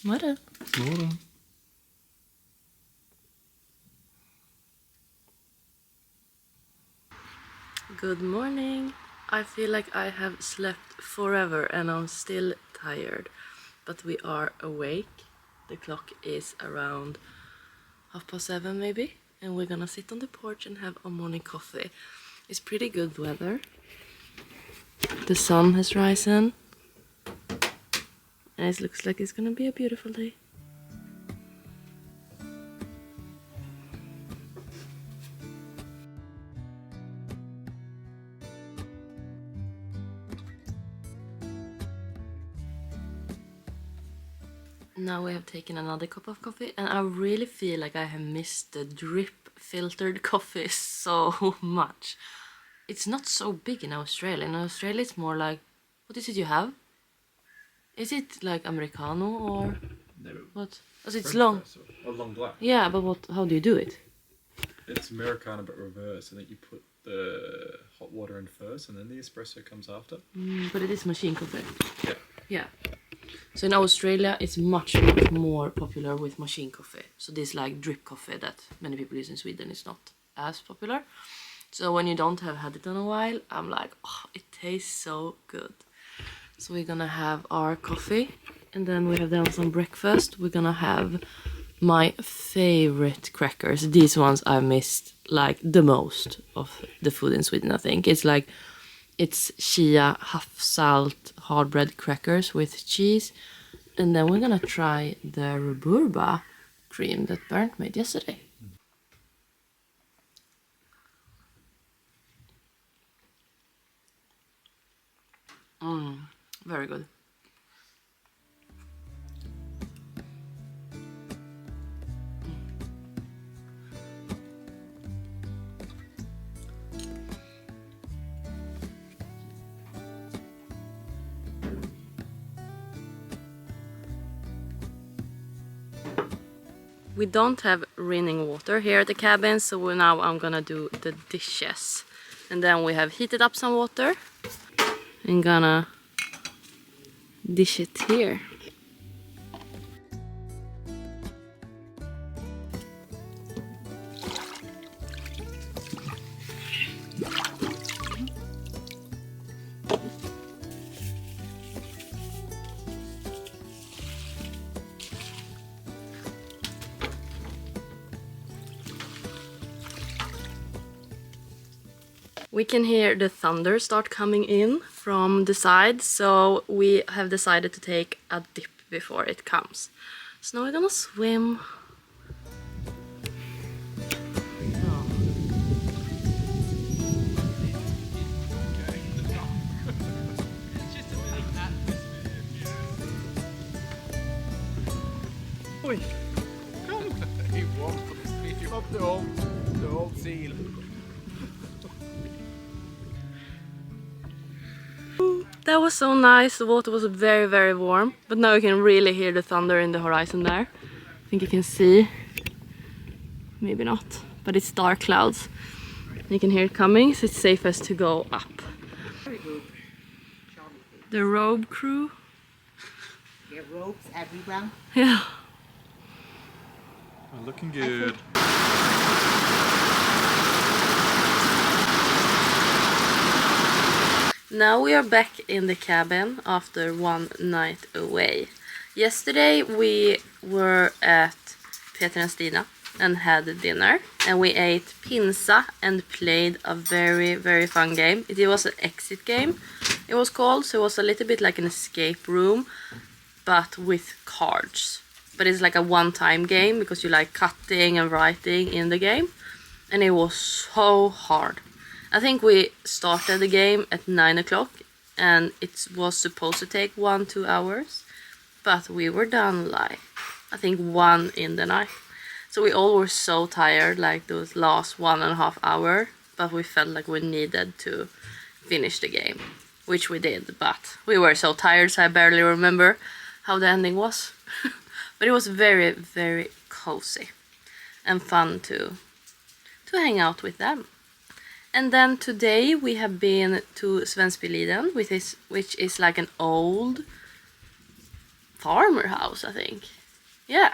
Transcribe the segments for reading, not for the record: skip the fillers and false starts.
Morgon. Morgon. Good morning. I feel like I have slept forever and I'm still tired, but we are awake. The clock is around 7:30 maybe, and we're gonna sit on the porch and have a morning coffee. It's pretty good weather. The sun has risen and it looks like it's gonna be a beautiful day. Now we have taken another cup of coffee and I really feel like I have missed the drip filtered coffee so much. It's not so big in Australia. In Australia it's more like, what is it you have? Is it like Americano or No. what? Also, it's long. A long black. Yeah, but what? How do you do it? It's Americano but reverse. I think you put the hot water in first and then the espresso comes after. But it is machine coffee. Yeah. Yeah. So in Australia, it's much, much more popular with machine coffee. So this like drip coffee that many people use in Sweden is not as popular. So when you don't have had it in a while, I'm like, oh, it tastes so good. So we're gonna have our coffee and then we have done some breakfast. We're gonna have my favorite crackers. These ones I missed like the most of the food in Sweden, I think. It's chia, half salt, hard bread crackers with cheese. And then we're gonna try the rhubarb cream that Bernd made yesterday. Very good. We don't have running water here at the cabin, so now I'm gonna do the dishes. And then we have heated up some water and gonna dish it here. We can hear the thunder start coming in from the side, so we have decided to take a dip before it comes. So now we're gonna swim. Oj! Kom! He walked from the speed up the old seal. That was so nice. The water was very, very warm, but now you can really hear the thunder in the horizon there. I think you can see. Maybe not, but it's dark clouds. You can hear it coming, so it's safest to go up. Very good. The robe crew. There are ropes everywhere. Yeah. Oh, looking good. Now we are back in the cabin after one night away. Yesterday we were at Peter and Stina and had dinner, and we ate pinsa and played a very, very fun game. It was an exit game, it was called, so it was a little bit like an escape room but with cards. But it's like a one-time game because you like cutting and writing in the game, and it was so hard. I think we started the game at 9 o'clock and it was supposed to take 1-2 hours, but we were done like I think 1 in the night. So we all were so tired like those last 1.5 hours, but we felt like we needed to finish the game, which we did, but we were so tired so I barely remember how the ending was. But it was very, very cozy and fun to hang out with them. And then today we have been to Svenspeliden, which is like an old farmer house, I think. Yeah,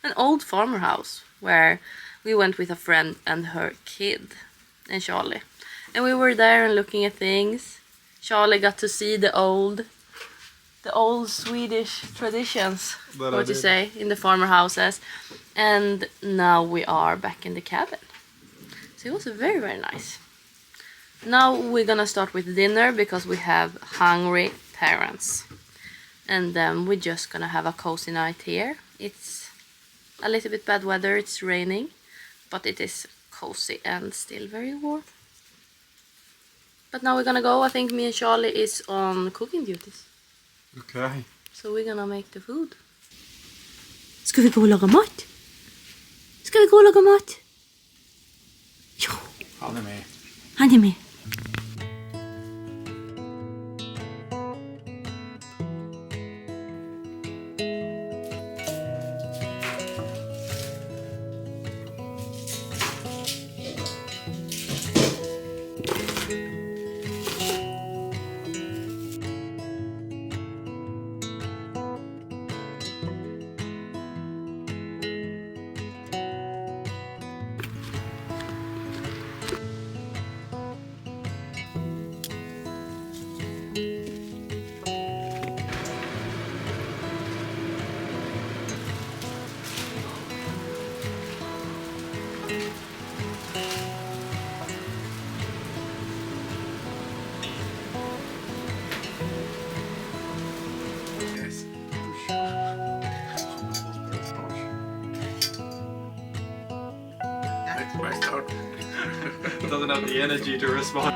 an old farmer house where we went with a friend and her kid and Charlie. And we were there and looking at things. Charlie got to see the old Swedish traditions, what you say, in the farmer houses. And now we are back in the cabin. So it was very, very nice. Now we're gonna start with dinner because we have hungry parents. And then we're just gonna have a cozy night here. It's a little bit bad weather, it's raining, but it is cozy and still very warm. But now we're gonna go. I think me and Charlie is on cooking duties. Okay. So we're gonna make the food. Ska vi gå och laga mat? Ska vi gå och laga mat? Jo, Han är med. han är med. Doesn't have the energy to respond.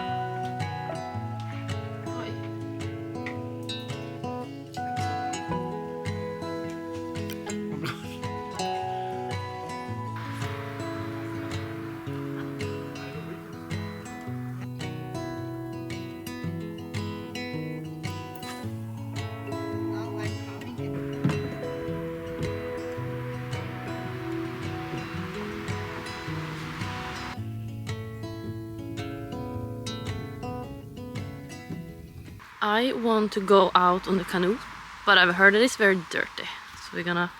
I want to go out on the canoe, but I've heard that it's very dirty. So we're gonna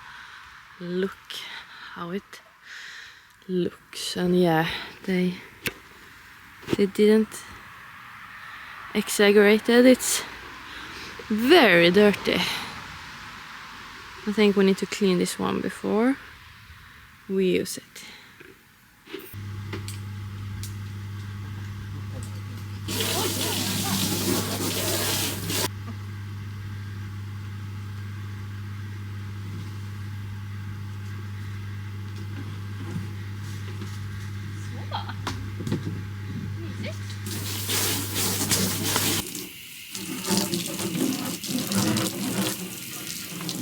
look how it looks. And yeah, they didn't exaggerate it. It's very dirty. I think we need to clean this one before we use it.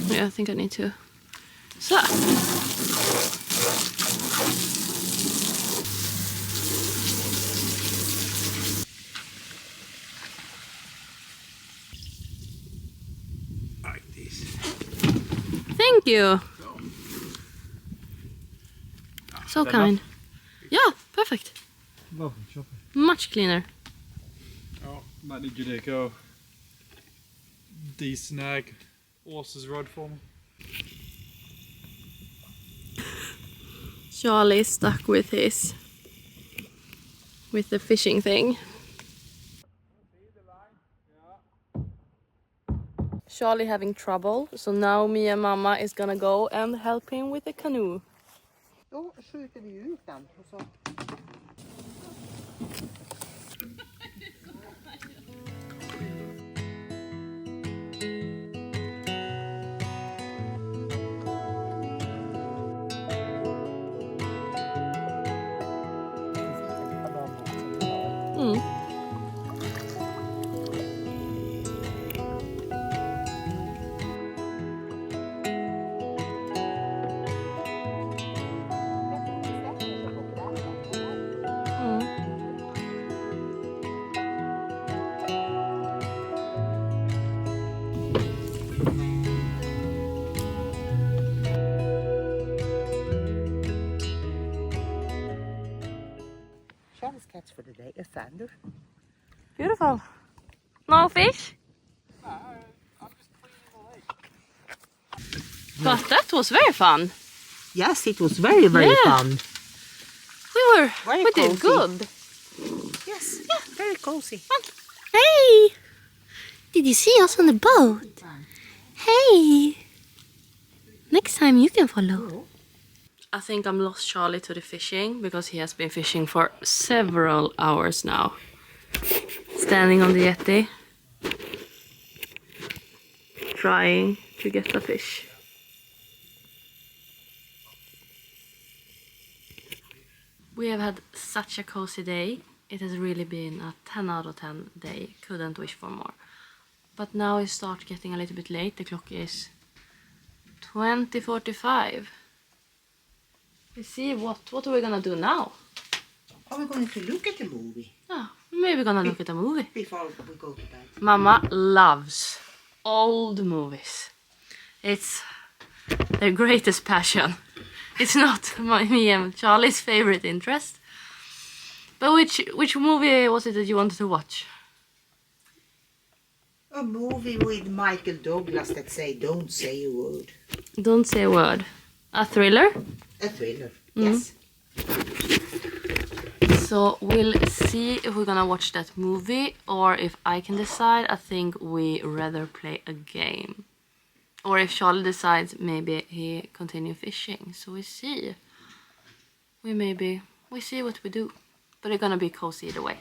Yeah, I think I need to. So. Like this. Thank you. So kind. Yeah, perfect. Much cleaner. Ja, might need you to go de-snag Åsa's rod for me. Charlie is stuck with the fishing thing. Charlie having trouble, so now me and Mama is gonna go and help him with the canoe. Då skjuter vi ut den och så. Mm. Charlie's catch for the day, a thunder. Beautiful. No fish? I'm just cleaning the lake. But that was very fun. Yes, it was very, very Yeah. fun. We did cozy. good. Yes, very cozy. Hey! Did you see us on the boat? Hey! Next time you can follow. I think I'm lost Charlie to the fishing because he has been fishing for several hours now. Standing on the jetty. Trying to get a fish. We have had such a cozy day. It has really been a 10 out of 10 day. Couldn't wish for more. But now it starts getting a little bit late. The clock is 20:45. We see what are we gonna do now? Are we going to look at the movie Yeah, maybe gonna look at a movie. before we go to bed? Mama loves old movies. It's their greatest passion. It's not me and Charlie's favorite interest. But which movie was it that you wanted to watch? A movie with Michael Douglas that say "Don't say a word." Don't say a word. A thriller? A thriller. Yes. So we'll see if we're gonna watch that movie or if I can decide. I think we rather play a game. Or if Charlie decides maybe he continue fishing. So we see. We see what we do. But it's gonna be cozy either way.